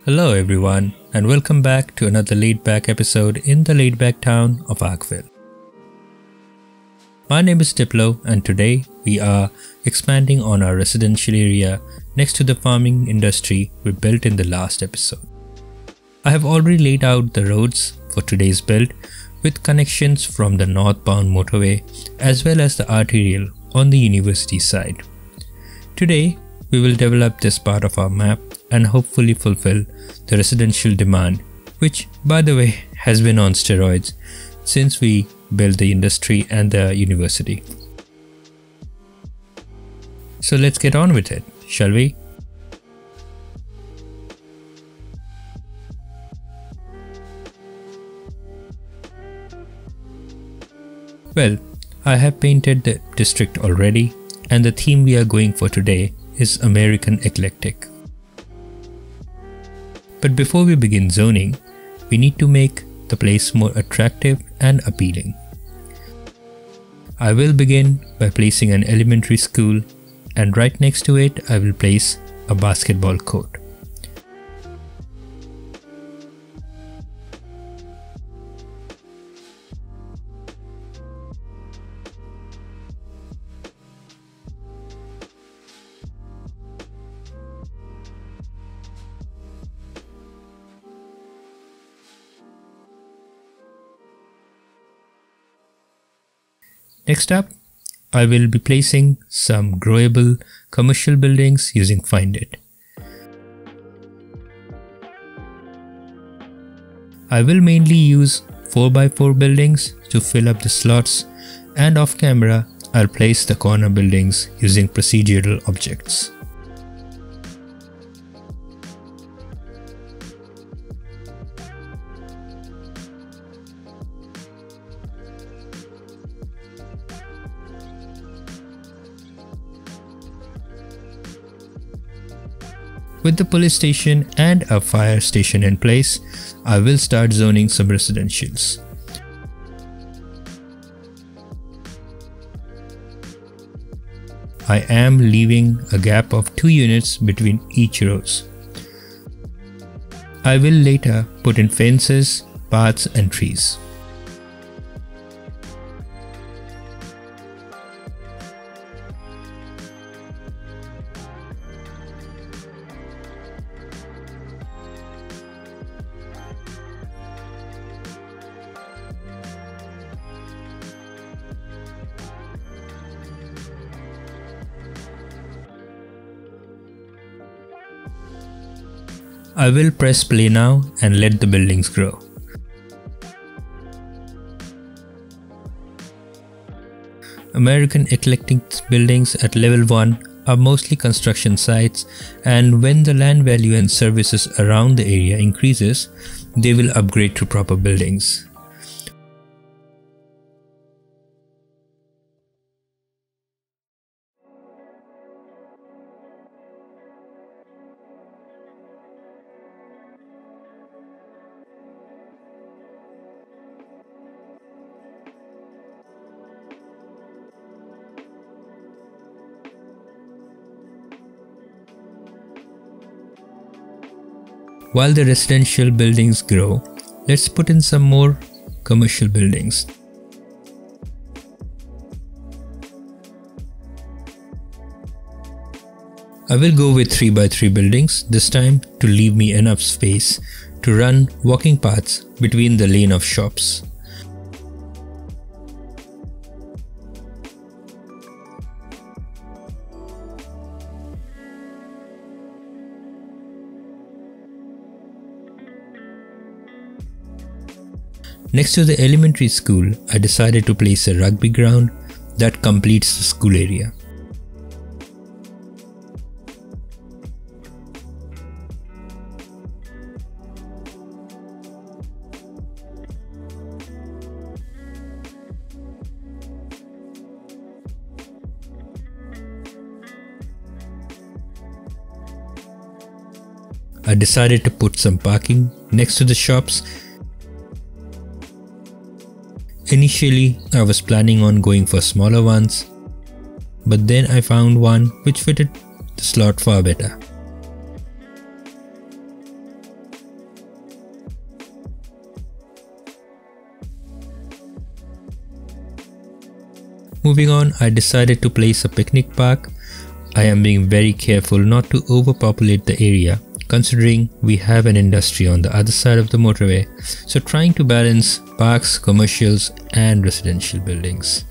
Hello everyone, and welcome back to another laid-back episode in the laid-back town of ARKville. My name is Diplo, and today we are expanding on our residential area next to the farming industry we built in the last episode. I have already laid out the roads for today's build with connections from the northbound motorway as well as the arterial on the university side. Today, we will develop this part of our map and hopefully fulfill the residential demand, which, by the way, has been on steroids since we built the industry and the university. So let's get on with it, shall we? Well, I have painted the district already, and the theme we are going for today is American Eclectic. But before we begin zoning, we need to make the place more attractive and appealing. I will begin by placing an elementary school, and right next to it I will place a basketball court. Next up, I will be placing some growable commercial buildings using Find It. I will mainly use 4x4 buildings to fill up the slots, and off camera I'll place the corner buildings using procedural objects. With the police station and a fire station in place, I will start zoning some residentials. I am leaving a gap of 2 units between each rows. I will later put in fences, paths and trees. I will press play now and let the buildings grow. American Eclectic buildings at level 1 are mostly construction sites, and when the land value and services around the area increases, they will upgrade to proper buildings. While the residential buildings grow, let's put in some more commercial buildings. I will go with 3x3 buildings this time to leave me enough space to run walking paths between the lane of shops. Next to the elementary school, I decided to place a rugby ground that completes the school area. I decided to put some parking next to the shops. Initially, I was planning on going for smaller ones, but then I found one which fitted the slot far better. Moving on, I decided to place a picnic park. I am being very careful not to overpopulate the area, considering we have an industry on the other side of the motorway, so trying to balance parks, commercials and residential buildings.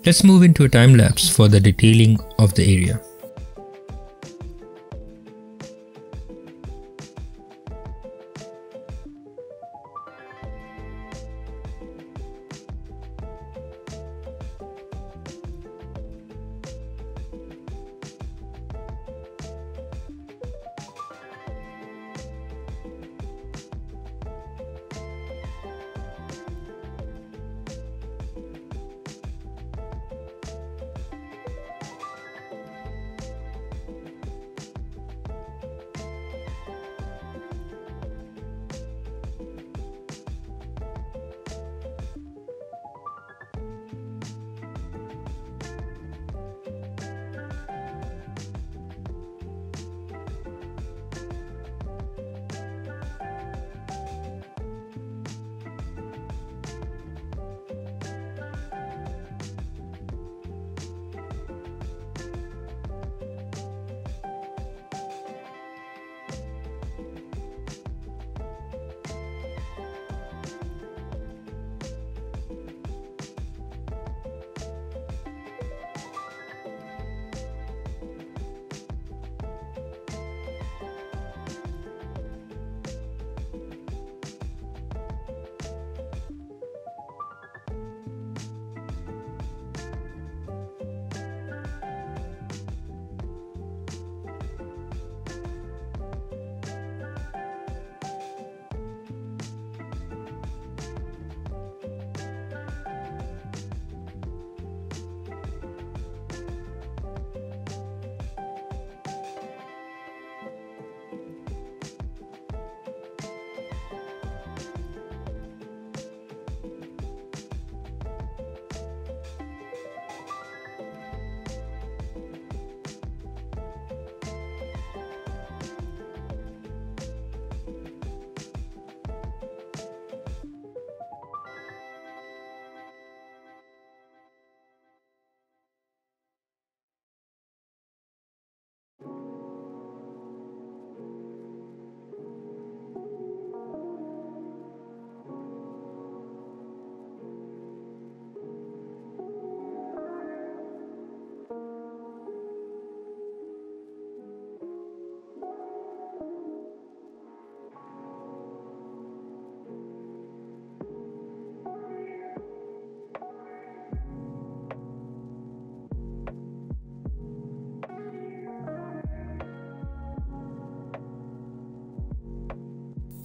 Let's move into a time lapse for the detailing of the area.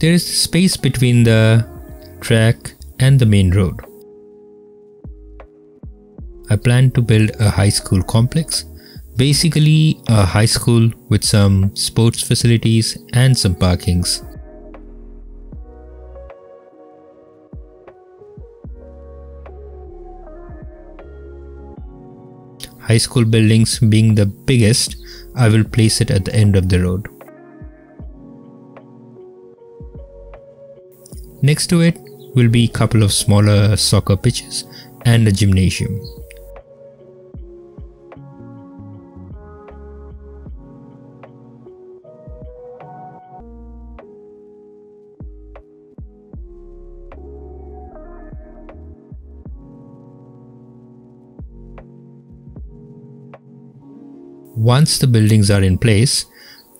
There is space between the track and the main road. I plan to build a high school complex, basically a high school with some sports facilities and some parkings. High school buildings being the biggest, I will place it at the end of the road. Next to it will be a couple of smaller soccer pitches and a gymnasium. Once the buildings are in place,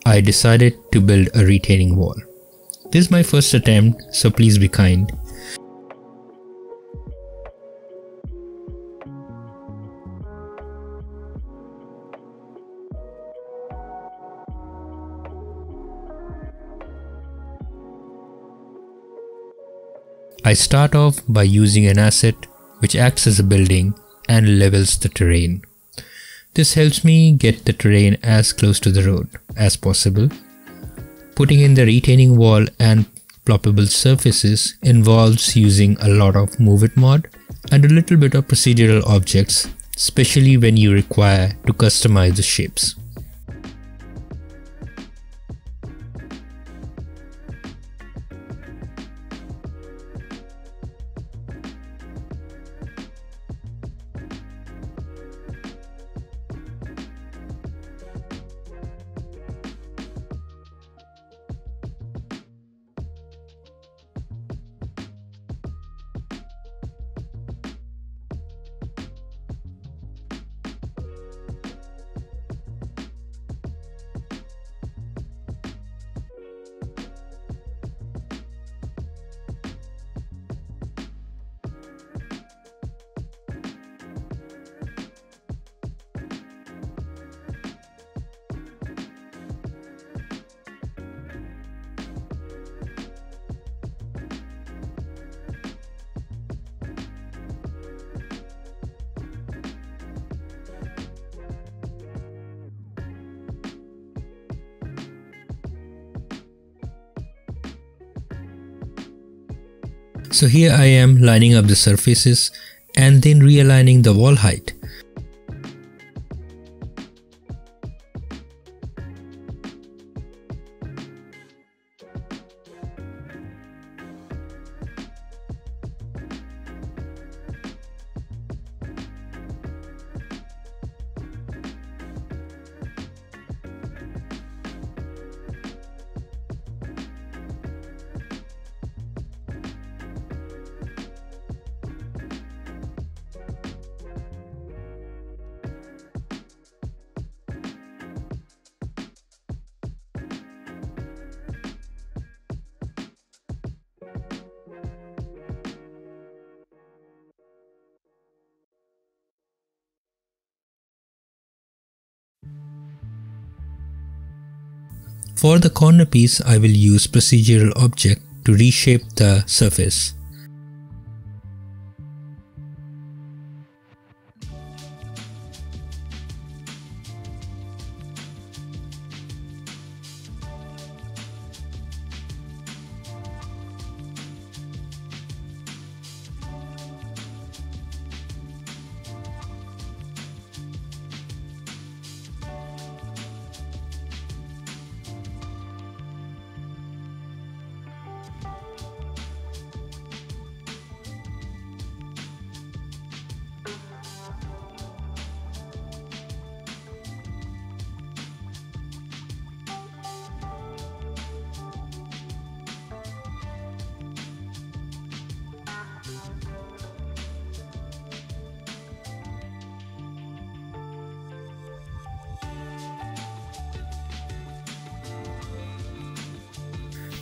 I decided to build a retaining wall. This is my first attempt, so please be kind. I start off by using an asset which acts as a building and levels the terrain. This helps me get the terrain as close to the road as possible. Putting in the retaining wall and ploppable surfaces involves using a lot of Move It mod and a little bit of procedural objects, especially when you require to customize the shapes. So here I am lining up the surfaces and then realigning the wall height. For the corner piece, I will use procedural object to reshape the surface.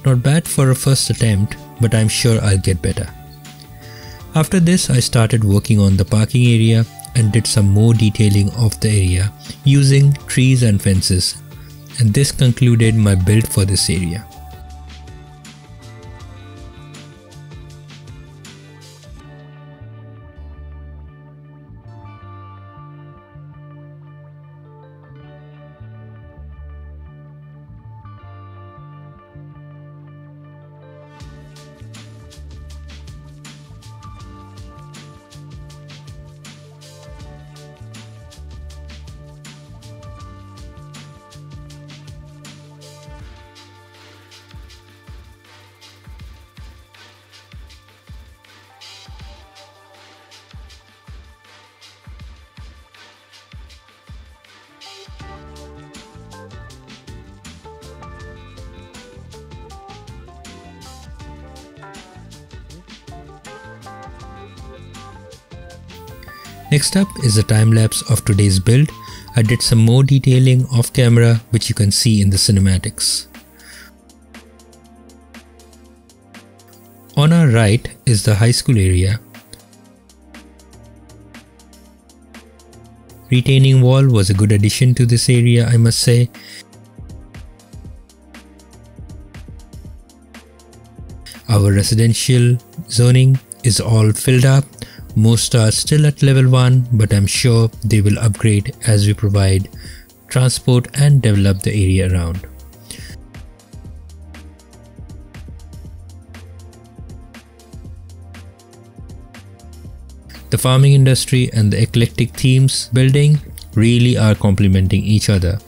Not bad for a first attempt, but I'm sure I'll get better. After this, I started working on the parking area and did some more detailing of the area using trees and fences, and this concluded my build for this area. Next up is a time lapse of today's build. I did some more detailing off camera, which you can see in the cinematics. On our right is the high school area. Retaining wall was a good addition to this area, I must say. Our residential zoning is all filled up. Most are still at level 1, but I'm sure they will upgrade as we provide transport and develop the area around. The farming industry and the eclectic themes building really are complementing each other.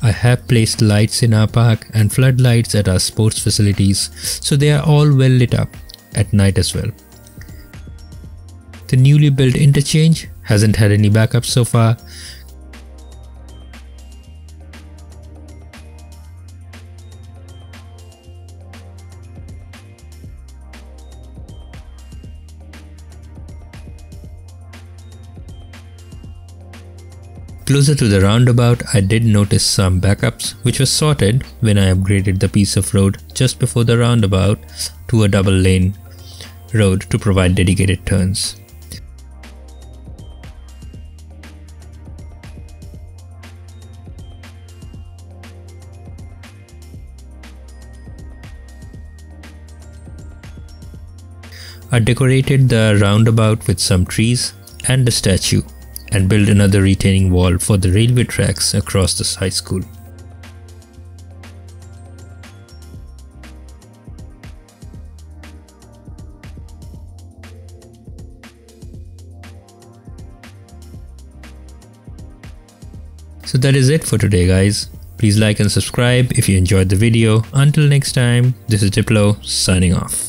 I have placed lights in our park and floodlights at our sports facilities, so they are all well lit up at night as well. The newly built interchange hasn't had any backups so far. Closer to the roundabout, I did notice some backups, which was sorted when I upgraded the piece of road just before the roundabout to a double lane road to provide dedicated turns. I decorated the roundabout with some trees and a statue, and build another retaining wall for the railway tracks across the high school. So that is it for today, guys. Please like and subscribe if you enjoyed the video. Until next time, this is Diplo signing off.